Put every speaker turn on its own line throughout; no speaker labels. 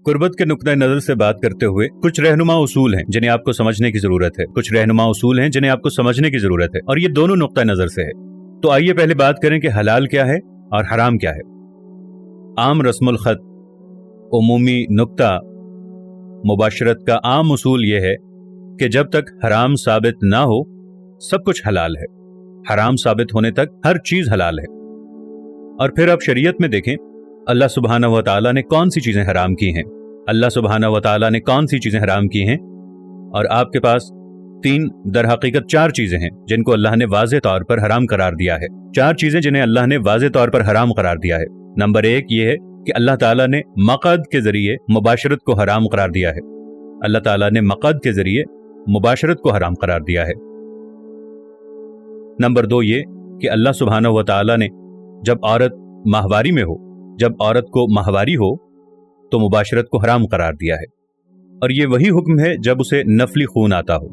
कुर्बत के नुक्ता नजर से बात करते हुए कुछ रहनुमा उसूल हैं जिन्हें आपको समझने की जरूरत है। कुछ रहनुमा उसूल हैं जिन्हें आपको समझने की जरूरत है, और ये दोनों नुक्ता नजर से है। तो आइए पहले बात करें कि हलाल क्या है और हराम क्या है। आम रस्मुल खत, उमूमी नुक्ता मुबाशरत का आम उसूल ये है कि जब तक हराम साबित ना हो सब कुछ हलाल है। हराम साबित होने तक हर चीज हलाल है। और फिर आप शरीयत में देखें अल्लाह सुब्हानहू व तआला ने कौन सी चीजें हराम की हैं, अल्लाह सुब्हानहू व तआला ने कौन सी चीजें हराम की हैं। और आपके पास दर हकीकत चार चीजें हैं जिनको अल्लाह ने वाज़े तौर पर हराम करार दिया है। चार चीजें जिन्हें अल्लाह ने वाज़े तौर पर हराम करार दिया है। नंबर एक ये है कि अल्लाह ताला ने मक़द के जरिए मुबाशरत को हराम करार दिया है। अल्लाह ताला ने मक़द के जरिए मुबाशरत को हराम करार दिया है। नंबर दो ये कि अल्लाह सुब्हानहू व तआला ने जब औरत माहवारी में हो, जब औरत को माहवारी हो तो मुबाशरत को हराम करार दिया है। और ये वही हुक्म है जब उसे नफली खून आता हो,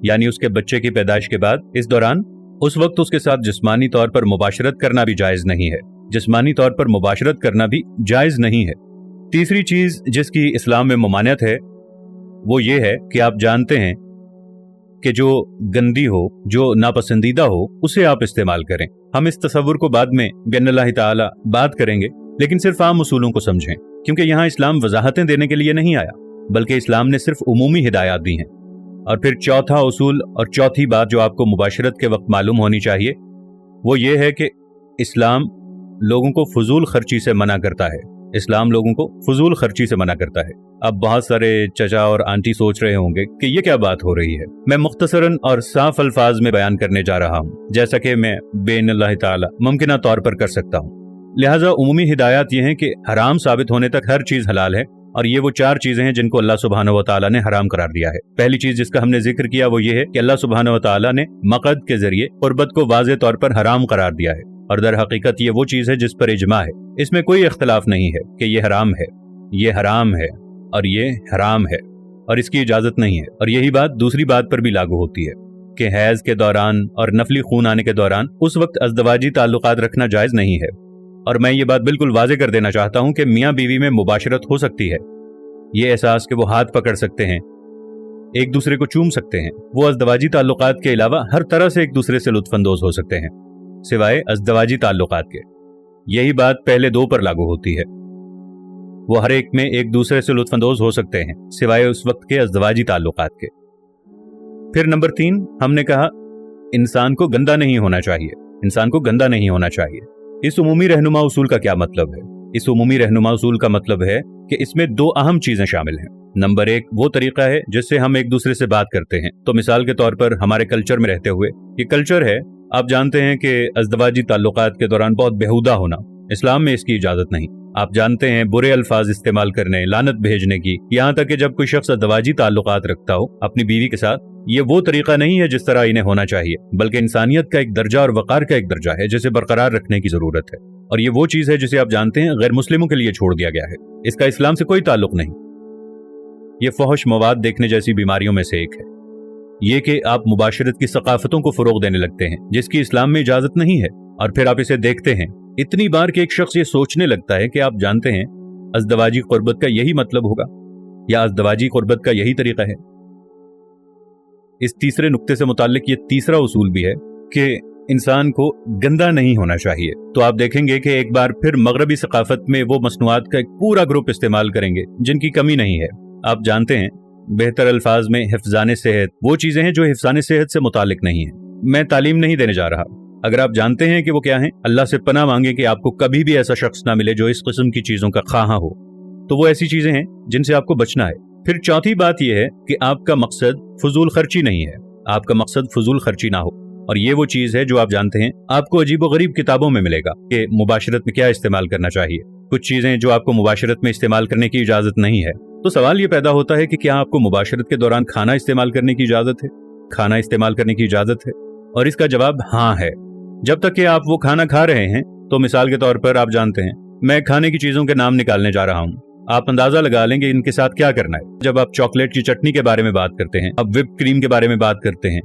यानी उसके बच्चे की पैदाइश के बाद इस दौरान उस वक्त उसके साथ जिस्मानी तौर पर मुबाशरत करना भी जायज नहीं है। जिस्मानी तौर पर मुबाशरत करना भी जायज नहीं है। तीसरी चीज जिसकी इस्लाम में ममानियत है वो ये है कि आप जानते हैं कि जो गंदी हो, जो नापसंदीदा हो, उसे आप इस्तेमाल करें। हम इस तसव्वुर को बाद में बिइज़्निल्लाह ताला बात करेंगे, लेकिन सिर्फ आम उसूलों को समझें, क्योंकि यहाँ इस्लाम वजाहतें देने के लिए नहीं आया, बल्कि इस्लाम ने सिर्फ उमूमी हिदायत दी हैं। और फिर चौथा उसूल और चौथी बात जो आपको मुबाशरत के वक्त मालूम होनी चाहिए वो ये है कि इस्लाम लोगों को फजूल खर्ची से मना करता है। इस्लाम लोगों को फजूल खर्ची से मना करता है। अब बहुत सारे चचा और आंटी सोच रहे होंगे कि ये क्या बात हो रही है। मैं मुख्तसरन और साफ अल्फाज में बयान करने जा रहा हूँ, जैसा कि मैं बिइज़्निल्लाह ताला मुमकिना तौर पर कर सकता हूँ। लिहाजा उमूमी हिदायत ये है कि हराम साबित होने तक हर चीज हलाल है, और ये वो चार चीजें हैं जिनको अल्लाह सुब्हानहू व तआला ने हराम करार दिया है। पहली चीज जिसका हमने जिक्र किया वो ये है कि अल्लाह सुब्हानहू व तआला ने मक़द के जरिए कुर्बत को वाज़े तौर पर हराम करार दिया है, और दर हकीकत ये वो चीज है जिस पर इजमा है। इसमें कोई इख्तलाफ नहीं है कि ये हराम है, ये हराम है और ये हराम है, और इसकी इजाजत नहीं है। और यही बात दूसरी बात पर भी लागू होती है कि हैज के दौरान और नफली खून आने के दौरान उस वक्त अज़दवाजी ताल्लुकात रखना जायज नहीं है। और मैं ये बात बिल्कुल वाज़े कर देना चाहता हूँ कि मियाँ बीवी में मुबाशरत हो सकती है। ये एहसास कि वो हाथ पकड़ सकते हैं, एक दूसरे को चूम सकते हैं, वो अज़दवाजी ताल्लुकात के अलावा हर तरह से एक दूसरे से लुत्फानंदोज हो सकते हैं सिवाय अज़दवाजी ताल्लुकात के। यही बात पहले दो पर लागू होती है। वो हर एक में एक दूसरे से लुत्फानंदोज हो सकते हैं सिवाय उस वक्त के अज़दवाजी ताल्लुकात के। फिर नंबर 3 हमने कहा इंसान को गंदा नहीं होना चाहिए। इंसान को गंदा नहीं होना चाहिए। इस उमूमी रहनुमा उसूल का क्या मतलब है? इस उमूमी रहनुमा उसूल का मतलब है कि इसमें दो अहम चीजें शामिल हैं। नंबर एक वो तरीका है जिससे हम एक दूसरे से बात करते हैं। तो मिसाल के तौर पर हमारे कल्चर में रहते हुए, ये कल्चर है, आप जानते हैं कि अज़दवाजी ताल्लुकात के दौरान बहुत बेहुदा होना, इस्लाम में इसकी इजाजत नहीं। आप जानते हैं बुरे अल्फाज इस्तेमाल करने, लानत भेजने की, यहाँ तक कि जब कोई शख्स अज़दवाजी ताल्लुकात रखता हो अपनी बीवी के साथ, ये वो तरीका नहीं है जिस तरह इन्हें होना चाहिए, बल्कि इंसानियत का एक दर्जा और वक़ार का एक दर्जा है जिसे बरकरार रखने की जरूरत है। और ये वो चीज है जिसे आप जानते हैं गैर मुस्लिमों के लिए छोड़ दिया गया है। इसका इस्लाम से कोई ताल्लुक नहीं। ये फहश मवाद देखने जैसी बीमारियों में से एक है। ये कि आप मुबाशरत की सकाफतों को फरोग देने लगते हैं जिसकी इस्लाम में इजाजत नहीं है, और फिर आप इसे देखते हैं इतनी बार कि एक शख्स ये सोचने लगता है कि आप जानते हैं अज़दवाजी कुर्बत का यही मतलब होगा या अज़दवाजी कुर्बत का यही तरीका है। इस तीसरे नुक्ते से मुताल्लिक ये तीसरा उसूल भी है कि इंसान को गंदा नहीं होना चाहिए। तो आप देखेंगे कि एक बार फिर मगरबी सकाफत में वो मसनूआत का एक पूरा ग्रुप इस्तेमाल करेंगे जिनकी कमी नहीं है। आप जानते हैं बेहतर अल्फाज में हिफ्ज़ाने सेहत, वो चीजें हैं जो हिफ्ज़ाने सेहत से मुतालिक नहीं है। मैं तालीम नहीं देने जा रहा। अगर आप जानते हैं कि वो क्या है, अल्लाह से पनाह मांगे कि आपको कभी भी ऐसा शख्स ना मिले जो इस किस्म की चीजों का ख्वाहा हो। तो वो ऐसी चीजें हैं जिनसे आपको बचना है। फिर चौथी बात यह है कि आपका मकसद फजूल खर्ची नहीं है। आपका मकसद फजूल खर्ची ना हो, और ये वो चीज है जो आप जानते हैं आपको अजीबो गरीब किताबों में मिलेगा कि मुबाशरत में क्या इस्तेमाल करना चाहिए। कुछ चीजें जो आपको मुबाशरत में इस्तेमाल करने की इजाजत नहीं है। तो सवाल ये पैदा होता है कि क्या आपको मुबाशरत के दौरान खाना इस्तेमाल करने की इजाजत है? खाना इस्तेमाल करने की इजाजत है? और इसका जवाब हाँ है, जब तक कि आप वो खाना खा रहे हैं। तो मिसाल के तौर पर आप जानते हैं मैं खाने की चीजों के नाम निकालने जा रहा हूँ, आप अंदाजा लगा लेंगे इनके साथ क्या करना है। जब आप चॉकलेट की चटनी के बारे में बात करते हैं, अब व्हिप क्रीम के बारे में बात करते हैं,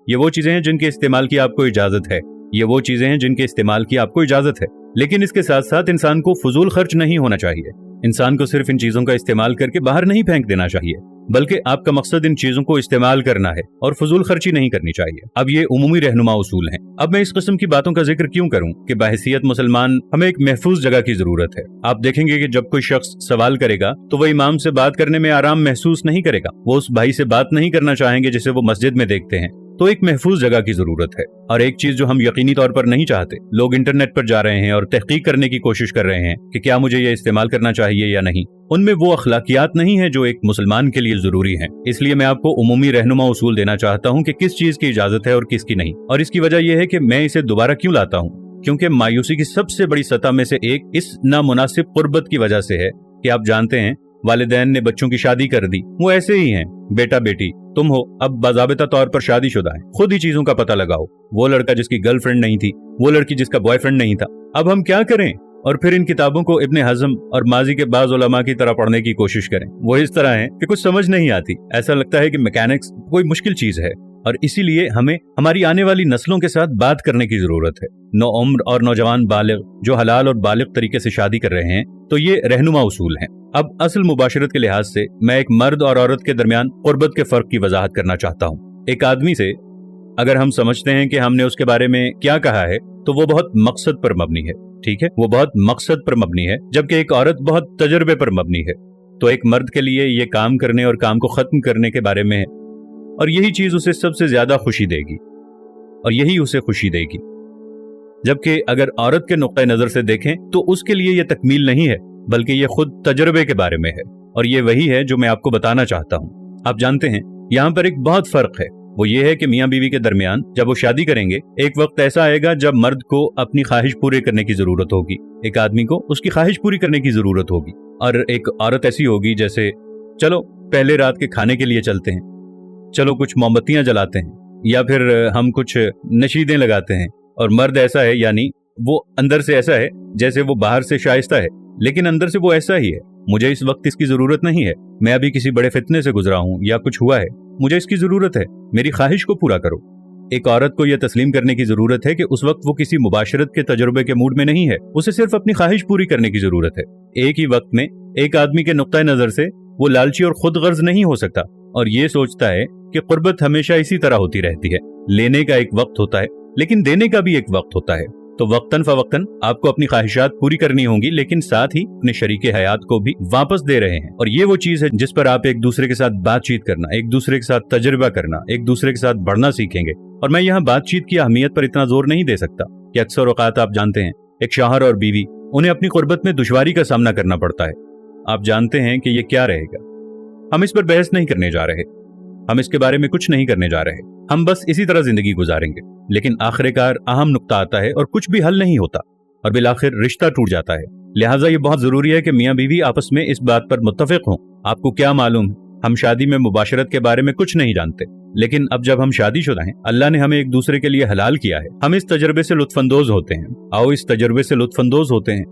ये वो चीजें हैं जिनके इस्तेमाल की आपको इजाजत है। ये वो चीजें हैं जिनके इस्तेमाल की आपको इजाजत है। लेकिन इसके साथ साथ इंसान को फजूल खर्च नहीं होना चाहिए। इंसान को सिर्फ इन चीजों का इस्तेमाल करके बाहर नहीं फेंक देना चाहिए, बल्कि आपका मकसद इन चीजों को इस्तेमाल करना है और फजूल खर्ची नहीं करनी चाहिए। अब ये उमूमी रहनुमा उसूल हैं। अब मैं इस किस्म की बातों का जिक्र क्यों करूं कि बहैसियत मुसलमान हमें एक महफूज जगह की जरूरत है। आप देखेंगे कि जब कोई शख्स सवाल करेगा तो वह इमाम से बात करने में आराम महसूस नहीं करेगा, वो उस भाई से बात नहीं करना चाहेंगे जिसे वो मस्जिद में देखते हैं। तो एक महफूज जगह की जरूरत है। और एक चीज जो हम यकीनी तौर पर नहीं चाहते, लोग इंटरनेट पर जा रहे हैं और तहकीक करने की कोशिश कर रहे हैं कि क्या मुझे ये इस्तेमाल करना चाहिए या नहीं। उनमें वो अखलाकियात नहीं है जो एक मुसलमान के लिए जरूरी हैं। इसलिए मैं आपको उमूमी रहनुमा उसूल देना चाहता हूँ कि किस चीज की इजाजत है और किसकी नहीं। और इसकी वजह यह है कि मैं इसे दोबारा क्यों लाता हूँ, क्योंकि मायूसी की सबसे बड़ी सतह में से एक इस नामुनासिब कुर्बत की वजह से है कि आप जानते हैं वालिदैन ने बच्चों की शादी कर दी, वो ऐसे ही हैं, बेटा बेटी तुम हो, अब बाज़ाबिता तौर पर शादीशुदा है। खुद ही चीजों का पता लगाओ, वो लड़का जिसकी गर्लफ्रेंड नहीं थी, वो लड़की जिसका बॉयफ्रेंड नहीं था। अब हम क्या करें? और फिर इन किताबों को इब्ने हज़म और माजी के बाज़ उलमा की तरह पढ़ने की कोशिश करें। वो इस तरह है कि कुछ समझ नहीं आती, ऐसा लगता है कि मैकेनिक्स कोई मुश्किल चीज है। और इसीलिए हमें हमारी आने वाली नस्लों के साथ बात करने की जरूरत है। नौउम्र और नौजवान बालिग जो हलाल और बालिग तरीके से शादी कर रहे हैं, तो ये रहनुमा उसूल हैं। अब असल मुबाशरत के लिहाज से मैं एक मर्द और औरत के दरमियान कुर्बत के फर्क की वजाहत करना चाहता हूँ। एक आदमी से अगर हम समझते हैं कि हमने उसके बारे में क्या कहा है तो वो बहुत मकसद पर मबनी है, ठीक है, वो बहुत मकसद पर मबनी है, जबकि एक औरत बहुत तजर्बे पर मबनी है। तो एक मर्द के लिए ये काम करने और काम को खत्म करने के बारे में है, और यही चीज उसे सबसे ज्यादा खुशी देगी और यही उसे खुशी देगी। जबकि अगर औरत के नुक्ता नजर से देखें तो उसके लिए यह तकमील नहीं है, बल्कि यह खुद तजर्बे के बारे में है। और ये वही है जो मैं आपको बताना चाहता हूँ। आप जानते हैं यहाँ पर एक बहुत फर्क है, वो ये है कि मियाँ बीवी के दरमियान जब वो शादी करेंगे, एक वक्त ऐसा आएगा जब मर्द को अपनी ख्वाहिश पूरी करने की जरूरत होगी, एक आदमी को उसकी ख्वाहिश पूरी करने की जरूरत होगी। और एक औरत ऐसी होगी जैसे चलो पहले रात के खाने के लिए चलते हैं, चलो कुछ मोमबत्तियां जलाते हैं, या फिर हम कुछ नशीदें लगाते हैं। और मर्द ऐसा है, यानी वो अंदर से ऐसा है जैसे वो बाहर से शाइस्ता है, लेकिन अंदर से वो ऐसा ही है, मुझे इस वक्त इसकी जरूरत नहीं है, मैं अभी किसी बड़े फितने से गुजरा हूँ या कुछ हुआ है, मुझे इसकी जरूरत है, मेरी ख्वाहिश को पूरा करो। एक औरत को यह तस्लीम करने की जरूरत है कि उस वक्त वो किसी मुबाशरत के तजुर्बे के मूड में नहीं है, उसे सिर्फ अपनी ख्वाहिश पूरी करने की जरूरत है। एक ही वक्त में एक आदमी के नुक्ता नजर से वो लालची और खुद गर्ज नहीं हो सकता और ये सोचता है कि कुर्बत हमेशा इसी तरह होती रहती है, लेने का एक वक्त होता है लेकिन देने का भी एक वक्त होता है। तो वक्तन फवक्तन आपको अपनी ख्वाहिशात पूरी करनी होंगी, लेकिन साथ ही अपने शरीके हयात को भी वापस दे रहे हैं। और ये वो चीज है जिस पर आप एक दूसरे के साथ बातचीत करना, एक दूसरे के साथ तजर्बा करना, एक दूसरे के साथ बढ़ना सीखेंगे। और मैं यहाँ बातचीत की अहमियत पर इतना जोर नहीं दे सकता कि अक्सर औकात आप जानते हैं एक शौहर और बीवी, उन्हें अपनी कुर्बत में दुश्वारी का सामना करना पड़ता है। आप जानते हैं कि ये क्या रहेगा। हम इस पर बहस नहीं करने जा रहे, हम इसके बारे में कुछ नहीं करने जा रहे, हम बस इसी तरह जिंदगी गुजारेंगे। लेकिन आखिरकार अहम नुक्ता आता है और कुछ भी हल नहीं होता और बिलाखिर रिश्ता टूट जाता है। लिहाजा ये बहुत जरूरी है कि मियाँ बीवी आपस में इस बात पर मुत्तफिक हों। आपको क्या मालूम, हम शादी में मुबाशरत के बारे में कुछ नहीं जानते, लेकिन अब जब हम शादीशुदा हैं, अल्लाह ने हमें एक दूसरे के लिए हलाल किया है, हम इस तजर्बे से लुत्फानंदोज होते हैं। आओ इस तजर्बे से लुत्फानंदोज होते हैं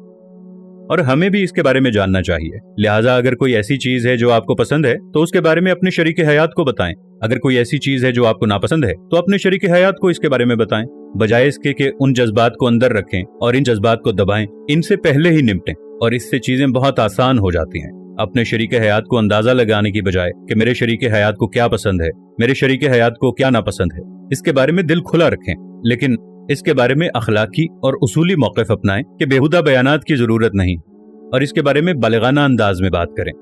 और हमें भी इसके बारे में जानना चाहिए। लिहाजा अगर कोई ऐसी चीज है जो आपको पसंद है तो उसके बारे में अपने शरीके हयात को बताएं। अगर कोई ऐसी चीज है जो आपको नापसंद है तो अपने शरीके हयात को इसके बारे में बताएं, बजाय इसके कि उन जज्बात को अंदर रखें और इन जज्बात को दबाएं। इनसे पहले ही निपटें और इससे चीजें बहुत आसान हो जाती हैं। अपने शरीके हयात को अंदाजा लगाने की बजाय कि मेरे शरीके हयात को क्या पसंद है, मेरे शरीके हयात को क्या नापसंद है, इसके बारे में दिल खुला रखें, लेकिन इसके बारे में अखलाकी और उसूली मौक़िफ़ अपनाएं कि बेहुदा बयानात की जरूरत नहीं, और इसके बारे में बालिगाना अंदाज में बात करें।